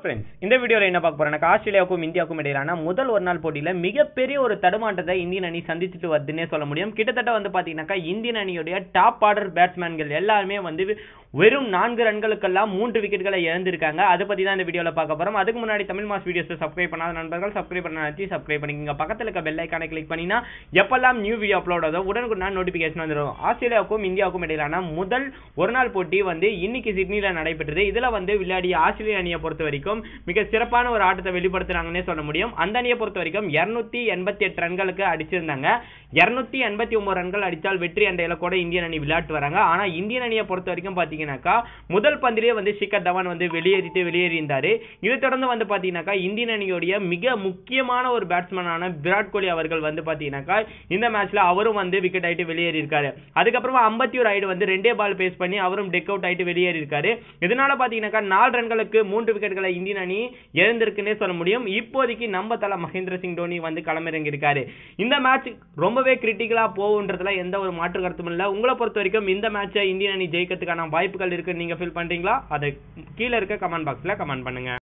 Friends, இந்த வீடியோல என்ன பார்க்க போறோம்னா ஆஸ்திரேலியாவுக்கும் இந்தியாவுக்கும் இடையிலான முதல் ஒரு நாள் போட்டியில மிகப்பெரிய ஒரு தடுமாற்றத்தை இந்தியன் அணி சந்திச்சுட்டு வருதுன்னே சொல்ல முடியும். கிட்டத்தட்ட வந்து பாத்தீங்கன்னா இந்தியன் அணியுடைய டாப் ஆர்டர் பேட்ஸ்மேன்கள் எல்லாருமே வந்து வெறும் 4 ரன்களுக்கெல்லாம் 3 விக்கெட்டுகளை இழந்திருக்காங்க. அதை பத்தி தான் இந்த வீடியோல பார்க்க போறோம். அதுக்கு முன்னாடி தமிழ் மாஸ் வீடியோஸ் சப்ஸ்கிரைப் பண்ணாத நண்பர்கள் சப்ஸ்கிரைப் பண்ணி சப்ஸ்கிரைப் பண்ணிக்கங்க. பக்கத்துல இருக்க பெல் ஐகானை கிளிக் பண்ணினா எப்பெல்லாம் நியூ வீடியோ அப்லோட் ஆகுதோ உடனுக்குடன் நோட்டிபிகேஷன் வந்துடும். ஆஸ்திரேலியாவுக்கும் இந்தியாவுக்கும் இடையிலான முதல் ஒரு நாள் போட்டி வந்து இன்னைக்கு சிட்னில நடைபெற்றது. இதுல வந்து விளையாடிய ஆஸ்திரேலிய அணியை பொறுத்த வரைக்கும் மிக சிறப்பான ஒரு ஆட்டத்தை வெளிப்படுத்தினாங்கன்னே சொல்ல முடியும். அந்த அணியை பொறுத்த வரைக்கும் 288 ரன்களுக்கு அடிச்சிருந்தாங்க. 289 ரன்கள் அடித்தால் வெற்றி என்ற இலக்கோட இந்தியன் அணி விளையாட்டு வராங்க. ஆனா இந்தியன் அணியை பொறுத்த வரைக்கும் பாத்தீங்கன்னாக்கா முதல் பந்திலே வந்து ஷிகர் தவான் வந்து வெளியேறியிருந்தாரு. இதை தொடர்ந்து வந்து பாத்தீங்கன்னாக்கா இந்தியன் அணியோடைய மிக முக்கியமான ஒரு பேட்ஸ்மேனான விராட் கோலி அவர்கள் வந்து பாத்தீங்கன்னாக்கா இந்த மேட்ச்ல அவரும் வந்து விக்கெட் ஆயிட்டு வெளியேறி இருக்காரு. அதுக்கப்புறமா 51 ஆயிடு வந்து 2 பால் பேஸ் பண்ணி அவரும் டெக் அவுட் ஆயிட்டு வெளியேறி இருக்காரு. இதனால பாத்தீங்கன்னாக்கா 4 ரன்களுக்கு 3 விக்கெட்டுகளை இந்தியன் அணி இழந்திருக்குன்னே சொல்ல முடியும். இப்போதைக்கு நம்ம தல மகேந்திர சிங் தோனி வந்து களமிறங்கி இருக்காரு. இந்த மேட்ச் ரொம்பவே கிரிட்டிக்கலா போகுன்றதுல எந்த ஒரு மாற்று கருத்தும் இல்ல. உங்களை பொறுத்த வரைக்கும் இந்த மேட்சை இந்தியன் அணி ஜெயிக்கிறதுக்கான வாய்ப்புகள் இருக்கு நீங்க ஃபீல் பண்றீங்களா? அதை கீழே இருக்க கமெண்ட் பாக்ஸ்ல கமெண்ட் பண்ணுங்க.